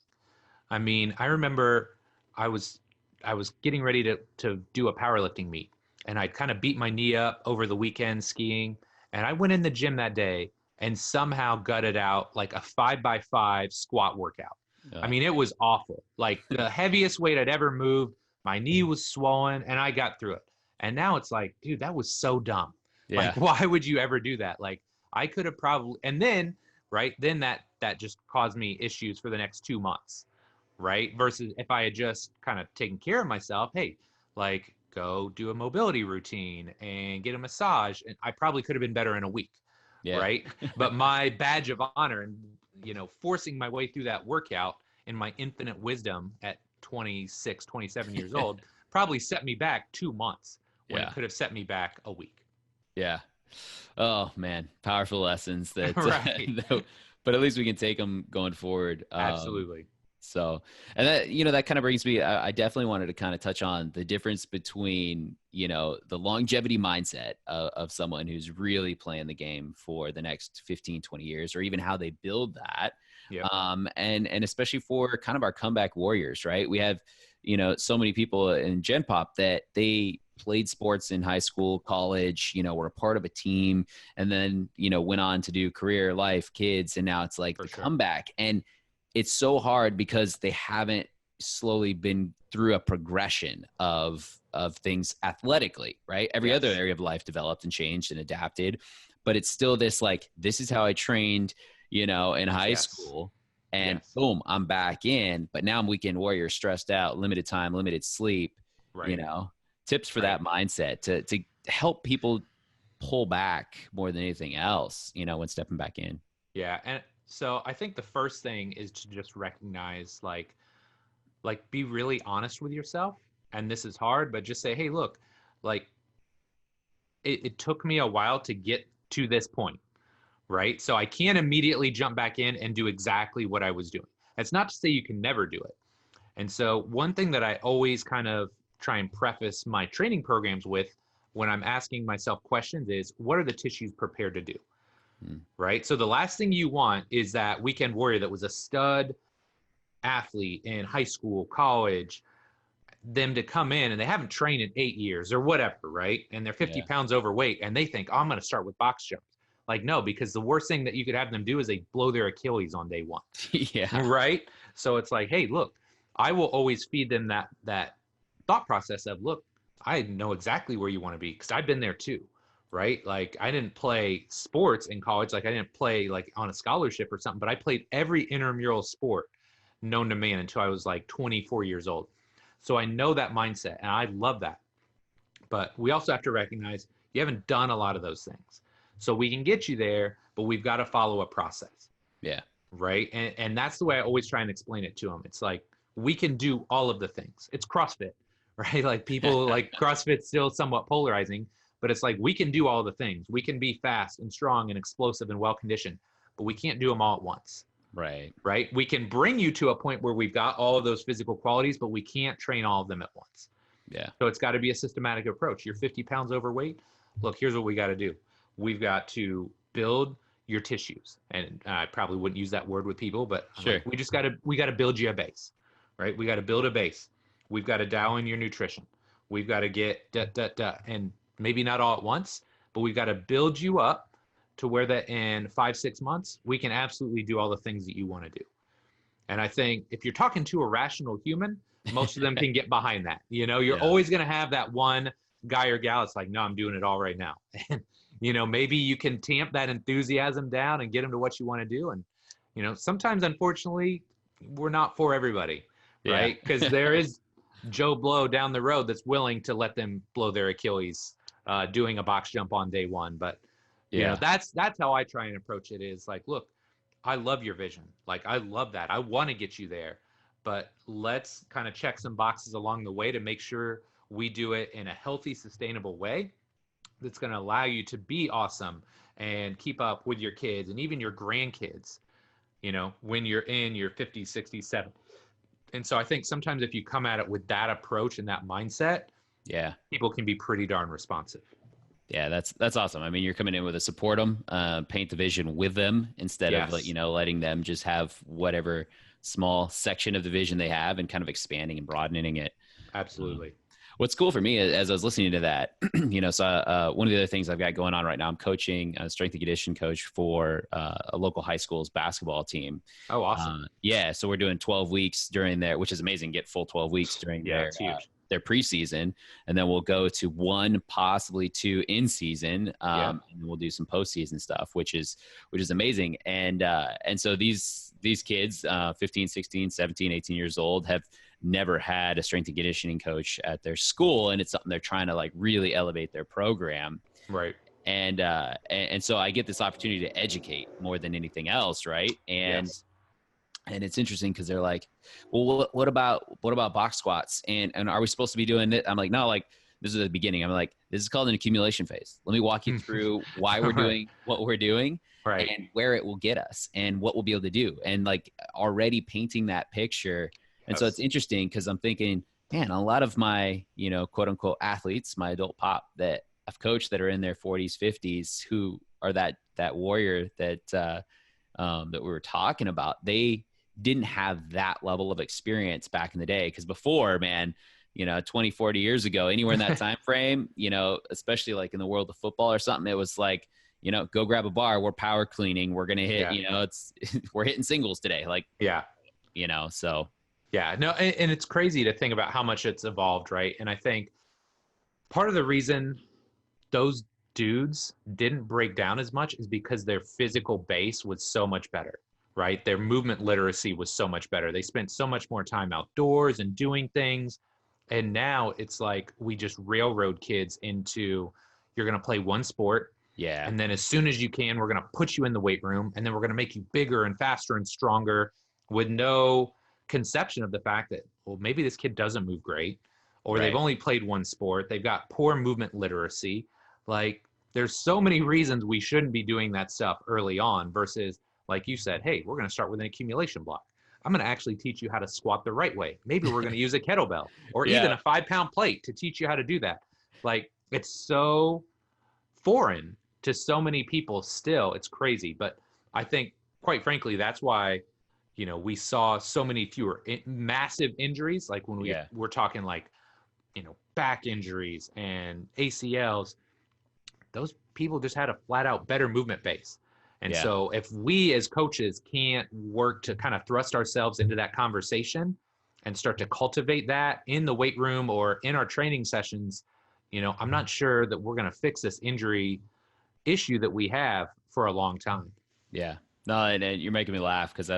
I mean, I remember I was I was getting ready to do a powerlifting meet, and I'd kind of beat my knee up over the weekend skiing, and I went in the gym that day and somehow gutted out like a 5x5 squat workout. I uh, mean, it was awful. Like the heaviest weight I'd ever moved, my knee was swollen, and I got through it. And now it's like, dude, that was so dumb. Like, yeah, why would you ever do that? Like, I could have probably, and then, right, then that just caused me issues for the next 2 months, right? Versus if I had just kind of taken care of myself, hey, like go do a mobility routine and get a massage, and I probably could have been better in a week, yeah, right? But my badge of honor and forcing my way through that workout in my infinite wisdom at 26, 27 years old probably set me back 2 months when it yeah, could have set me back a week. yeah. Oh man, powerful lessons that, Right. but at least we can take them going forward. Absolutely. So, and that, that kind of brings me, I definitely wanted to kind of touch on the difference between, the longevity mindset of someone who's really playing the game for the next 15, 20 years, or even how they build that. Yep. And especially for kind of our comeback warriors, right? We have, so many people in Gen Pop that they played sports in high school, college, were a part of a team, and then, went on to do career life, kids. And now it's like For the sure. comeback. And it's so hard because they haven't slowly been through a progression of things athletically, right? Every other Yes. area of life developed and changed and adapted, but it's still this like, this is how I trained, in high Yes. school, and Yes. boom, I'm back in, but now I'm weekend warrior, stressed out, limited time, limited sleep, Right. tips for Right. that mindset to help people pull back more than anything else, when stepping back in. Yeah. And so I think the first thing is to just recognize like be really honest with yourself. And this is hard, but just say, hey, look, like it took me a while to get to this point, right? So I can't immediately jump back in and do exactly what I was doing. That's not to say you can never do it. And so one thing that I always kind of try and preface my training programs with when I'm asking myself questions is, what are the tissues prepared to do? Hmm. Right? So the last thing you want is that weekend warrior that was a stud athlete in high school, college, them to come in and they haven't trained in 8 years or whatever, right? And they're 50 Yeah. pounds overweight and they think, oh, I'm going to start with box jumps. Like, no, because the worst thing that you could have them do is they blow their Achilles on day one. Yeah. Right. So it's like, hey, look, I will always feed them that thought process of, look, I know exactly where you want to be because I've been there too. Right. Like I didn't play sports in college. Like I didn't play like on a scholarship or something, but I played every intramural sport known to man until I was like 24 years old. So I know that mindset and I love that. But we also have to recognize you haven't done a lot of those things. So we can get you there, but we've got to follow a process. Yeah. Right. And that's the way I always try and explain it to them. It's like we can do all of the things. It's CrossFit, right? Like people like CrossFit's still somewhat polarizing, but it's like we can do all the things. We can be fast and strong and explosive and well conditioned, but we can't do them all at once. Right. Right. We can bring you to a point where we've got all of those physical qualities, but we can't train all of them at once. Yeah. So it's got to be a systematic approach. You're 50 pounds overweight. Look, here's what we got to do. We've got to build your tissues. And I probably wouldn't use that word with people, but I'm Sure. like, we got to build you a base, right? We got to build a base. We've got to dial in your nutrition. We've got to get and maybe not all at once, but we've got to build you up to where that in 5, 6 months, we can absolutely do all the things that you want to do. And I think if you're talking to a rational human, most of them can get behind that. You're Yeah. always going to have that one guy or gal that's like, no, I'm doing it all right now. And, maybe you can tamp that enthusiasm down and get them to what you want to do. And, sometimes, unfortunately, we're not for everybody, Yeah. right? Because there is Joe Blow down the road that's willing to let them blow their Achilles doing a box jump on day one. But, Yeah. that's how I try and approach it is like, look, I love your vision. Like, I love that. I want to get you there, but let's kind of check some boxes along the way to make sure we do it in a healthy, sustainable way that's going to allow you to be awesome and keep up with your kids and even your grandkids, when you're in your 50s, 60s, 70s. And so I think sometimes if you come at it with that approach and that mindset, Yeah. people can be pretty darn responsive. Yeah, that's awesome. I mean, you're coming in with a support them, paint the vision with them instead of Yes, letting them just have whatever small section of the vision they have and kind of expanding and broadening it. Um, absolutely. what's cool for me as I was listening to that, so one of the other things I've got going on right now, I'm coaching a strength and condition coach for a local high school's basketball team. Oh, awesome. Yeah, so we're doing 12 weeks during their, which is amazing, get full 12 weeks during Yeah, it's huge. their preseason, and then we'll go to one, possibly two in season, Yeah. and we'll do some postseason stuff, which is amazing. And so these kids, 15, 16, 17, 18 years old, have never had a strength and conditioning coach at their school, and it's something they're trying to like really elevate their program. Right. And so I get this opportunity to educate more than anything else, right? Yes. And it's interesting because they're like, well, what about box squats? And are we supposed to be doing it? I'm like, no, like this is the beginning. I'm like, this is called an accumulation phase. Let me walk you through why we're doing what we're doing, Right. and where it will get us and what we'll be able to do. And like already painting that picture. And so it's interesting because I'm thinking, man, a lot of my, quote unquote athletes, my adult pop that I've coached that are in their 40s, 50s, who are that warrior that we were talking about, they didn't have that level of experience back in the day. Because before, man, 20, 40 years ago, anywhere in that time frame, especially like in the world of football or something, it was like, go grab a bar. We're power cleaning. We're going to hit, it's we're hitting singles today. Like, so. Yeah, no, and it's crazy to think about how much it's evolved, right? And I think part of the reason those dudes didn't break down as much is because their physical base was so much better, right? Their movement literacy was so much better. They spent so much more time outdoors and doing things. And now it's like we just railroad kids into, you're going to play one sport. Yeah. And then as soon as you can, we're going to put you in the weight room, and then we're going to make you bigger and faster and stronger with no conception of the fact that, well, maybe this kid doesn't move great, or they've only played one sport. They've got poor movement literacy. Like, there's so many reasons we shouldn't be doing that stuff early on versus, like you said, hey, we're going to start with an accumulation block. I'm going to actually teach you how to squat the right way. Maybe we're going to use a kettlebell or even a 5-pound plate to teach you how to do that. Like, it's so foreign to so many people still. It's crazy. But I think, quite frankly, that's why, we saw so many fewer massive injuries. Like when we're talking like, back injuries and ACLs, those people just had a flat out better movement base. And so if we as coaches can't work to kind of thrust ourselves into that conversation and start to cultivate that in the weight room or in our training sessions, I'm not sure that we're going to fix this injury issue that we have for a long time. Yeah. No, and you're making me laugh because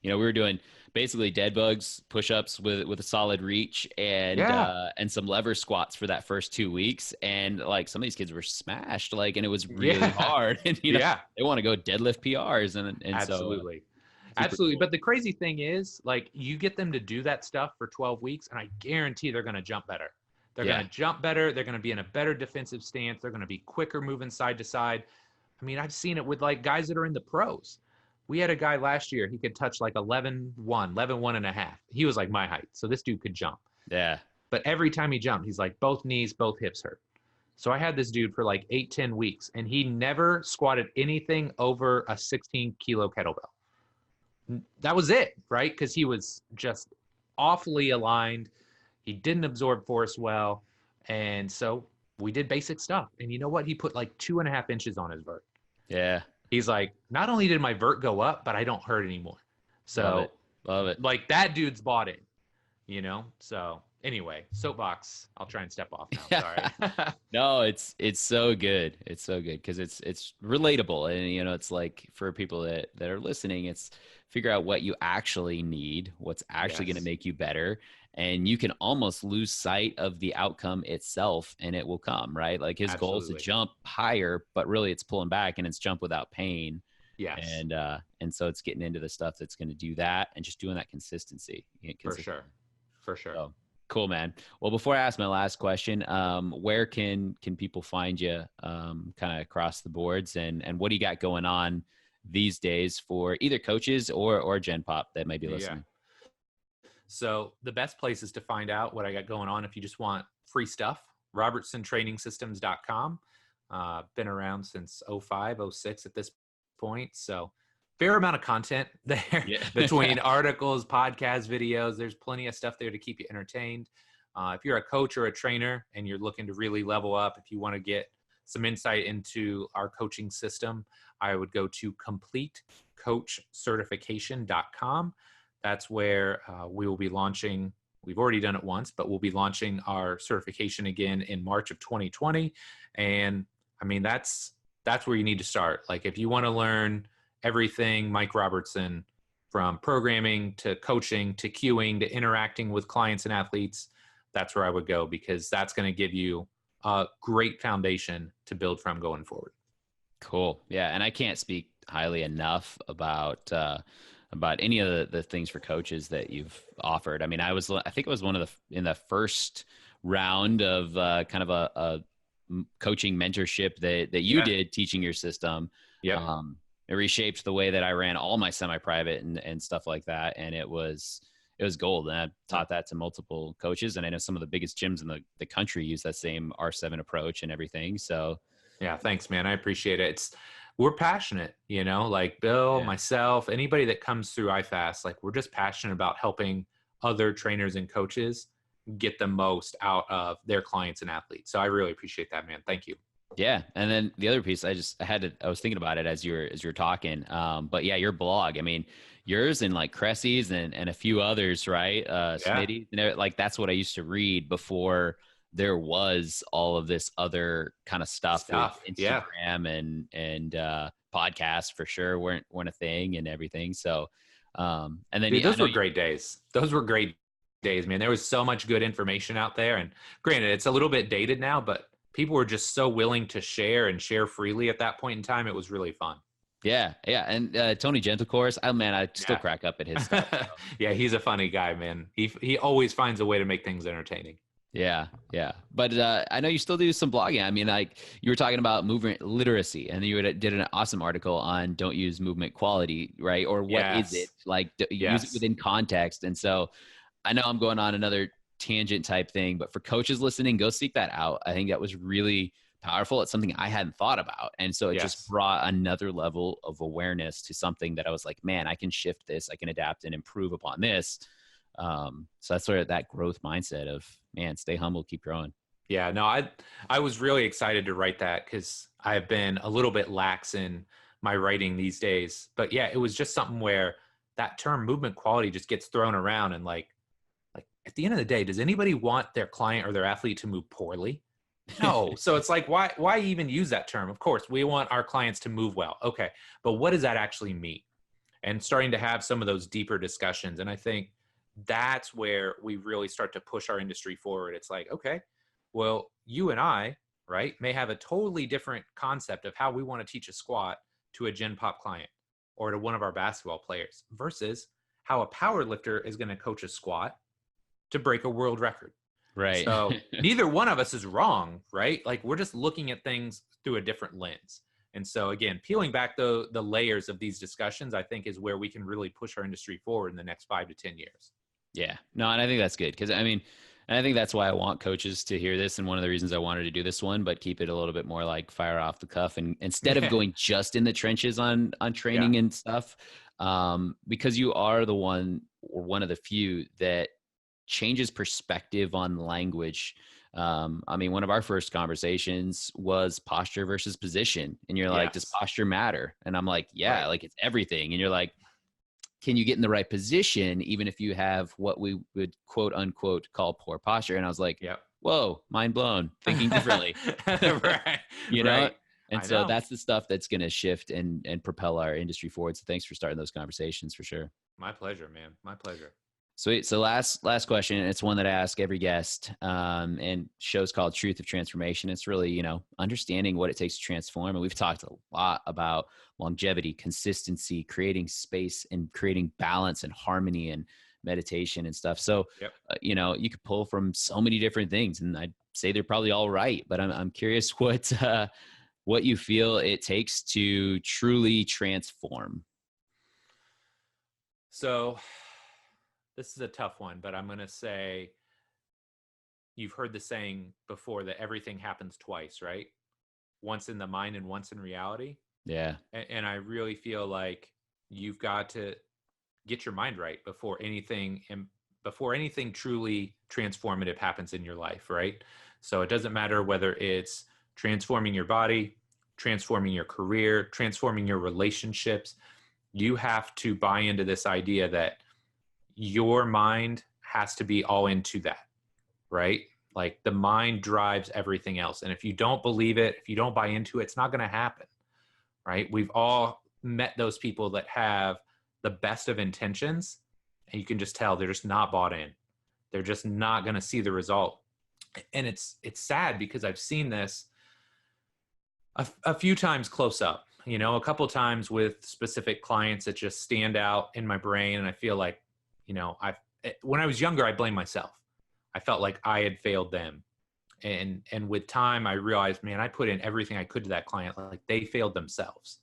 we were doing basically dead bugs, push-ups with a solid reach and some lever squats for that first 2 weeks. And like some of these kids were smashed, and it was really hard. And they want to go deadlift PRs and absolutely. So, absolutely. cool. But the crazy thing is, like, you get them to do that stuff for 12 weeks, and I guarantee they're going to jump better. They're going to jump better. They're going to be in a better defensive stance. They're going to be quicker moving side to side. I mean, I've seen it with like guys that are in the pros. We had a guy last year, he could touch like 11 and a half. He was like my height. So this dude could jump. Yeah. But every time he jumped, he's like, both knees, both hips hurt. So I had this dude for like 8-10 weeks, and he never squatted anything over a 16-kilo kettlebell. That was it, right? Because he was just awfully aligned. He didn't absorb force well. And so we did basic stuff. And you know what? He put like 2.5 inches on his vert. Yeah. He's like, not only did my vert go up, but I don't hurt anymore. So love it. Like that dude's bought it, So anyway, soapbox. I'll try and step off now. Sorry. No, it's so good. It's so good because it's relatable, and it's like for people that are listening, it's figure out what you actually need, what's actually going to make you better. And you can almost lose sight of the outcome itself, and it will come, right? Like his goal is to jump higher, but really it's pulling back, and it's jump without pain. Yes. And so it's getting into the stuff that's going to do that, and just doing that consistency. For sure. So, cool, man. Well, before I ask my last question, where can people find you kind of across the boards, and what do you got going on these days for either coaches or Gen Pop that may be listening? So the best places to find out what I got going on if you just want free stuff, robertsontrainingsystems.com. Been around since 05, 06 at this point. So fair amount of content there between articles, podcasts, videos. There's plenty of stuff there to keep you entertained. If you're a coach or a trainer and you're looking to really level up, if you want to get some insight into our coaching system, I would go to completecoachcertification.com. That's where we will be launching. We've already done it once, but we'll be launching our certification again in March of 2020. And I mean, that's where you need to start. Like if you want to learn everything Mike Robertson, from programming to coaching to queuing to interacting with clients and athletes, that's where I would go, because that's going to give you a great foundation to build from going forward. Cool. Yeah. And I can't speak highly enough about any of the things for coaches that you've offered. I mean, I think it was in the first round of kind of a coaching mentorship that you did, teaching your system. Yeah. It reshaped the way that I ran all my semi-private and stuff like that. And it was gold. And I taught that to multiple coaches. And I know some of the biggest gyms in the country use that same R7 approach and everything. So yeah, thanks, man. I appreciate it. We're passionate, like Bill, myself, anybody that comes through iFAST, like we're just passionate about helping other trainers and coaches get the most out of their clients and athletes. So I really appreciate that, man. Thank you. Yeah. And then the other piece, I was thinking about it as you were talking. But yeah, your blog, I mean, yours and like Cressy's and a few others, right? Smitty, like that's what I used to read before there was all of this other kind of stuff. With Instagram and podcasts for sure weren't a thing and everything. So, and then those were great days. Those were great days, man. There was so much good information out there, and granted, it's a little bit dated now, but people were just so willing to share freely at that point in time. It was really fun. Yeah. Yeah. And Tony Gentlecourse, I still crack up at his stuff. So. Yeah. He's a funny guy, man. He always finds a way to make things entertaining. Yeah. Yeah. But I know you still do some blogging. I mean, like you were talking about movement literacy, and you did an awesome article on don't use movement quality, right? Or what is it? Like use it within context. And so I know I'm going on another tangent type thing, but for coaches listening, go seek that out. I think that was really powerful. It's something I hadn't thought about. And so it just brought another level of awareness to something that I was like, man, I can shift this. I can adapt and improve upon this. So that's sort of that growth mindset of, man, stay humble, keep growing. Yeah, no, I was really excited to write that because I've been a little bit lax in my writing these days. But yeah, it was just something where that term movement quality just gets thrown around, and like at the end of the day, does anybody want their client or their athlete to move poorly? No. So it's like, why even use that term? Of course, we want our clients to move well. Okay. But what does that actually mean? And starting to have some of those deeper discussions. And I think that's where we really start to push our industry forward. It's like, okay, well, you and I, right, may have a totally different concept of how we want to teach a squat to a Gen Pop client or to one of our basketball players versus how a power lifter is going to coach a squat to break a world record. Right. So neither one of us is wrong, right? Like we're just looking at things through a different lens. And so again, peeling back the layers of these discussions, I think is where we can really push our industry forward in the next 5 to 10 years. Yeah, no, and I think that's good. Cause I mean, and I think that's why I want coaches to hear this. And one of the reasons I wanted to do this one, but keep it a little bit more like fire off the cuff. And instead of going just in the trenches on training and stuff, because you are the one or one of the few that changes perspective on language. I mean, one of our first conversations was posture versus position. And you're like, does posture matter? And I'm like, yeah, like it's everything. And you're like, can you get in the right position, even if you have what we would quote unquote call poor posture? And I was like, whoa, mind blown, thinking differently. Right. You know? And so that's the stuff that's going to shift and propel our industry forward. So thanks for starting those conversations for sure. My pleasure, man. My pleasure. Sweet. So last question, and it's one that I ask every guest, and show's called Truth of Transformation. It's really, understanding what it takes to transform. And we've talked a lot about longevity, consistency, creating space and creating balance and harmony and meditation and stuff. So, you could pull from so many different things, and I'd say they're probably all right, but I'm curious what you feel it takes to truly transform. So this is a tough one, but I'm going to say you've heard the saying before that everything happens twice, right? Once in the mind and once in reality. Yeah. And I really feel like you've got to get your mind right before anything truly transformative happens in your life, right? So it doesn't matter whether it's transforming your body, transforming your career, transforming your relationships. You have to buy into this idea that your mind has to be all into that, right? Like the mind drives everything else. And if you don't believe it, if you don't buy into it, it's not going to happen, right? We've all met those people that have the best of intentions, and you can just tell they're just not bought in. They're just not going to see the result. And it's sad because I've seen this a few times close up, a couple of times with specific clients that just stand out in my brain. And I feel like, when I was younger, I blamed myself. I felt like I had failed them. And with time, I realized, man, I put in everything I could to that client. Like they failed themselves.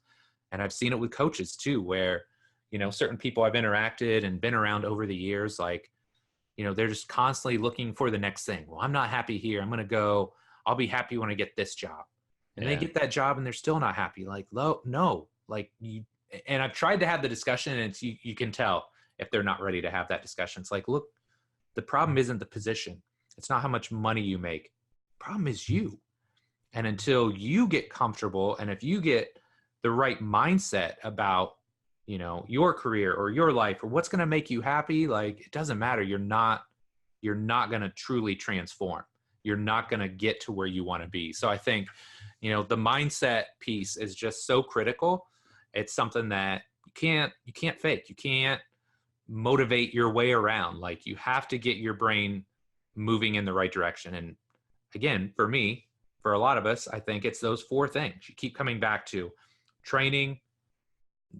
And I've seen it with coaches too, where, certain people I've interacted and been around over the years, like, they're just constantly looking for the next thing. Well, I'm not happy here. I'll be happy when I get this job. And they get that job and they're still not happy. Like, no, like and I've tried to have the discussion, and you can tell if they're not ready to have that discussion. It's like, look, the problem isn't the position. It's not how much money you make. The problem is you. And until you get comfortable, and if you get the right mindset about, your career or your life or what's going to make you happy, like it doesn't matter. You're not going to truly transform. You're not going to get to where you want to be. So I think, the mindset piece is just so critical. It's something that you can't fake. You can't motivate your way around. Like you have to get your brain moving in the right direction. And again, for me, for a lot of us, I think it's those four things. You keep coming back to: training,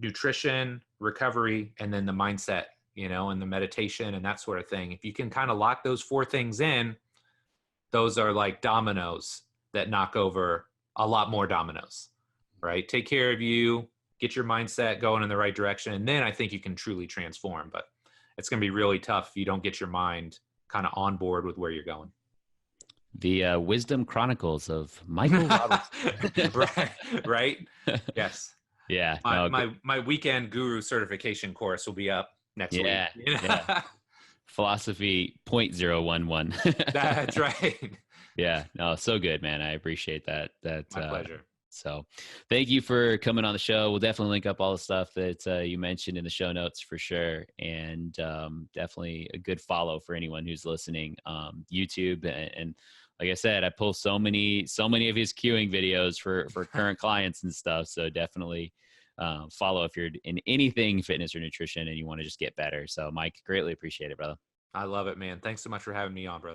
nutrition, recovery, and then the mindset, and the meditation and that sort of thing. If you can kind of lock those four things in, those are like dominoes that knock over a lot more dominoes, right? Take care of you, get your mindset going in the right direction, and then I think you can truly transform. But it's going to be really tough if you don't get your mind kind of on board with where you're going. The Wisdom Chronicles of Michael Robertson. Right. Yes. Yeah. My weekend guru certification course will be up next week. Yeah. Philosophy 0.011. That's right. Yeah. No, so good, man. I appreciate that. My pleasure. So thank you for coming on the show. We'll definitely link up all the stuff that you mentioned in the show notes for sure. And definitely a good follow for anyone who's listening. YouTube and like I said, I pull so many of his queuing videos for current clients and stuff. So definitely follow if you're in anything fitness or nutrition and you want to just get better. So Mike, greatly appreciate it, brother. I love it, man. Thanks so much for having me on, brother.